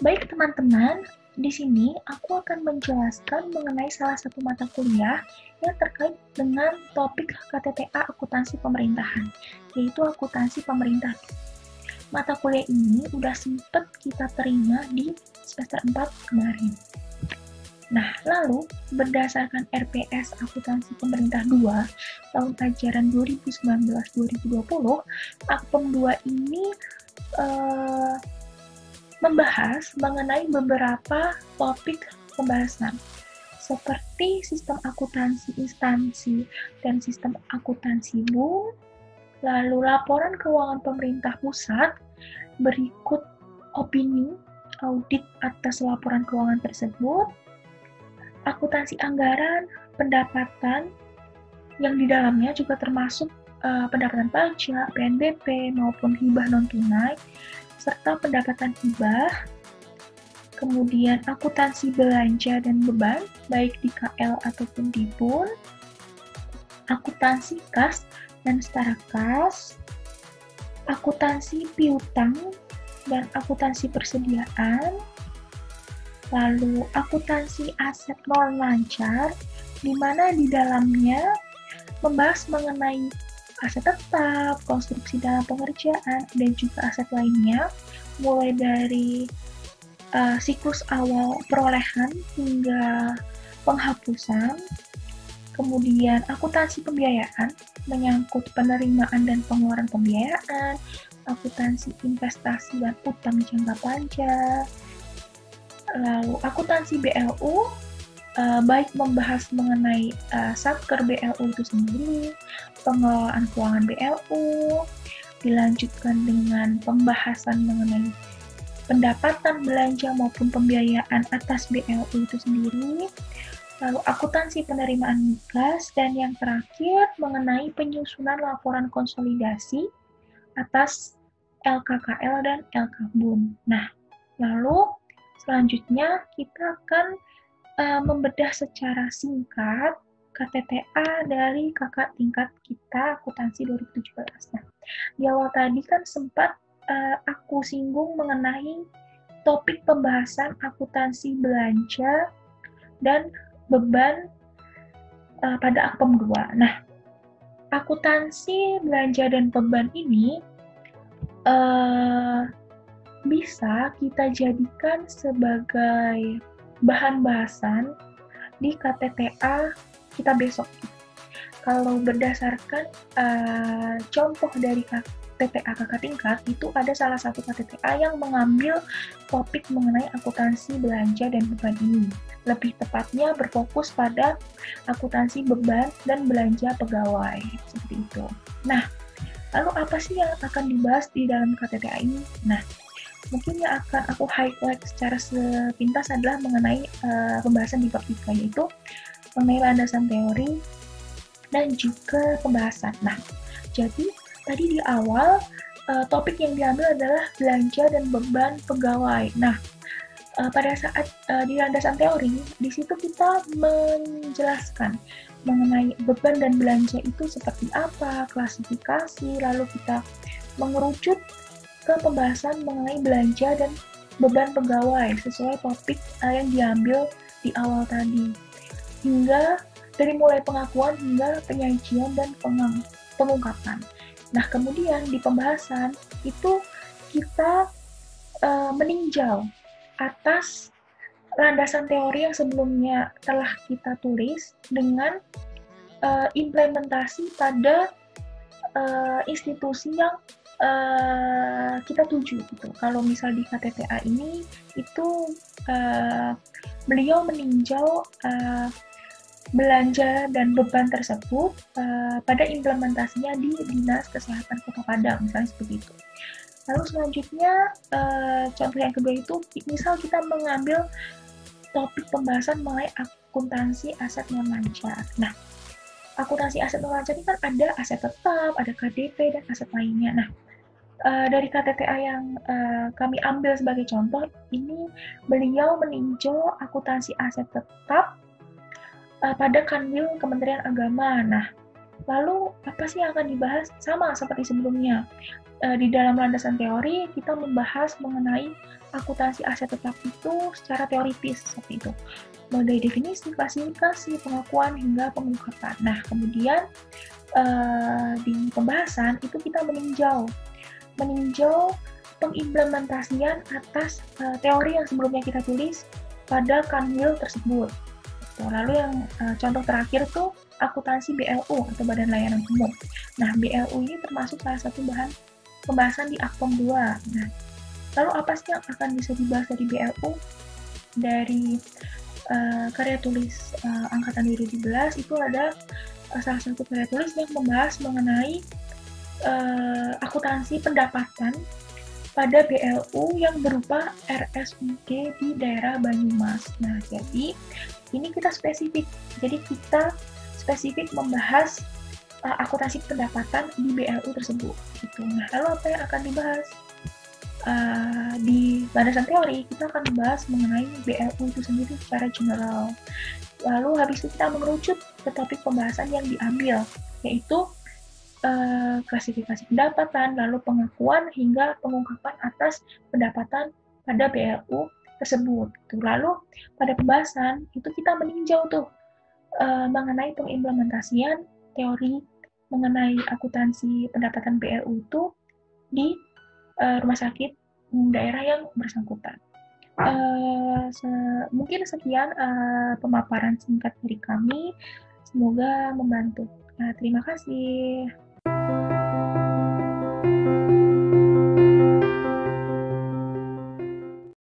Baik teman-teman, di sini aku akan menjelaskan mengenai salah satu mata kuliah yang terkait dengan topik KTTA Akuntansi Pemerintahan, yaitu akuntansi pemerintah. Mata kuliah ini udah sempet kita terima di semester 4 kemarin. Nah, lalu berdasarkan RPS Akuntansi Pemerintah 2 tahun ajaran 2019-2020, Akpem 2 ini membahas mengenai beberapa topik pembahasan seperti sistem akuntansi instansi dan sistem akuntansi BUM, lalu laporan keuangan pemerintah pusat, berikut opini audit atas laporan keuangan tersebut, akuntansi anggaran, pendapatan, yang di dalamnya juga termasuk pendapatan pajak, PNBP, maupun hibah non-tunai, serta pendapatan hibah, kemudian akuntansi belanja dan beban, baik di KL ataupun di BUN, akuntansi kas dan setara kas, akuntansi piutang dan akuntansi persediaan, lalu akuntansi aset non lancar, di mana di dalamnya membahas mengenai aset tetap, konstruksi dalam pengerjaan, dan juga aset lainnya, mulai dari siklus awal perolehan hingga penghapusan. Kemudian akuntansi pembiayaan, menyangkut penerimaan dan pengeluaran pembiayaan, akuntansi investasi dan utang jangka panjang, lalu akuntansi BLU, baik membahas mengenai satker BLU itu sendiri, pengelolaan keuangan BLU, dilanjutkan dengan pembahasan mengenai pendapatan belanja maupun pembiayaan atas BLU itu sendiri, lalu akuntansi penerimaan migas, dan yang terakhir mengenai penyusunan laporan konsolidasi atas LKKL dan LKBUN. Nah, lalu selanjutnya kita akan membedah secara singkat KTTA dari kakak tingkat kita akuntansi 2017. Nah, di awal tadi kan sempat aku singgung mengenai topik pembahasan akuntansi belanja dan beban pada Akpem 2. Nah, akuntansi belanja dan beban ini bisa kita jadikan sebagai bahan bahasan di KTTA kita besok. Kalau berdasarkan contoh dari KTTA kakak tingkat, itu ada salah satu KTTA yang mengambil topik mengenai akuntansi belanja dan beban ini. Lebih tepatnya berfokus pada akuntansi beban dan belanja pegawai, seperti itu. Nah, lalu apa sih yang akan dibahas di dalam KTTA ini? Nah, mungkin yang akan aku highlight secara sepintas adalah mengenai pembahasan di bab 3, yaitu mengenai landasan teori dan juga pembahasan. Nah, jadi tadi di awal topik yang diambil adalah belanja dan beban pegawai. Nah, pada saat di landasan teori, di situ kita menjelaskan mengenai beban dan belanja itu seperti apa, klasifikasi, lalu kita mengerucut ke pembahasan mengenai belanja dan beban pegawai sesuai topik yang diambil di awal tadi, hingga dari mulai pengakuan hingga penyajian dan pengungkapan. Nah, kemudian di pembahasan itu kita meninjau atas landasan teori yang sebelumnya telah kita tulis dengan implementasi pada institusi yang kita tuju gitu. Kalau misal di KTTA ini itu beliau meninjau belanja dan beban tersebut pada implementasinya di Dinas Kesehatan Kota Padang, misalnya seperti itu. Lalu selanjutnya contoh yang kedua itu misal kita mengambil topik pembahasan mengenai akuntansi aset non lancar. Nah, akuntansi aset non lancar ini kan ada aset tetap, ada KDP, dan aset lainnya. Nah, dari KTTA yang kami ambil sebagai contoh, ini beliau meninjau akuntansi aset tetap pada Kanwil Kementerian Agama. Nah, lalu apa sih yang akan dibahas? Sama seperti sebelumnya. di dalam landasan teori kita membahas mengenai akuntansi aset tetap itu secara teoritis seperti itu, mulai definisi, klasifikasi, pengakuan hingga pengungkapan. Nah, kemudian di pembahasan itu kita meninjau pengimplementasian atas teori yang sebelumnya kita tulis pada kanwil tersebut. Lalu yang contoh terakhir tuh akuntansi BLU atau Badan Layanan Umum. Nah, BLU ini termasuk salah satu bahan pembahasan di Akpom 2. Nah, lalu apa sih yang akan bisa dibahas dari BLU? Dari karya tulis angkatan 2017 itu ada salah satu karya tulis yang membahas mengenai akuntansi pendapatan pada BLU yang berupa RSUD di daerah Banyumas. Nah, jadi ini kita spesifik. Jadi kita spesifik membahas akuntansi pendapatan di BLU tersebut. Gitu. Nah, lalu apa yang akan dibahas? Di landasan teori, kita akan membahas mengenai BLU itu sendiri secara general. Lalu habis itu kita mengerucut ke topik pembahasan yang diambil, yaitu klasifikasi pendapatan, lalu pengakuan hingga pengungkapan atas pendapatan pada BLU tersebut. Lalu pada pembahasan itu kita meninjau tuh mengenai pengimplementasian teori mengenai akuntansi pendapatan BLU itu di rumah sakit daerah yang bersangkutan. Mungkin sekian pemaparan singkat dari kami. Semoga membantu. Terima kasih.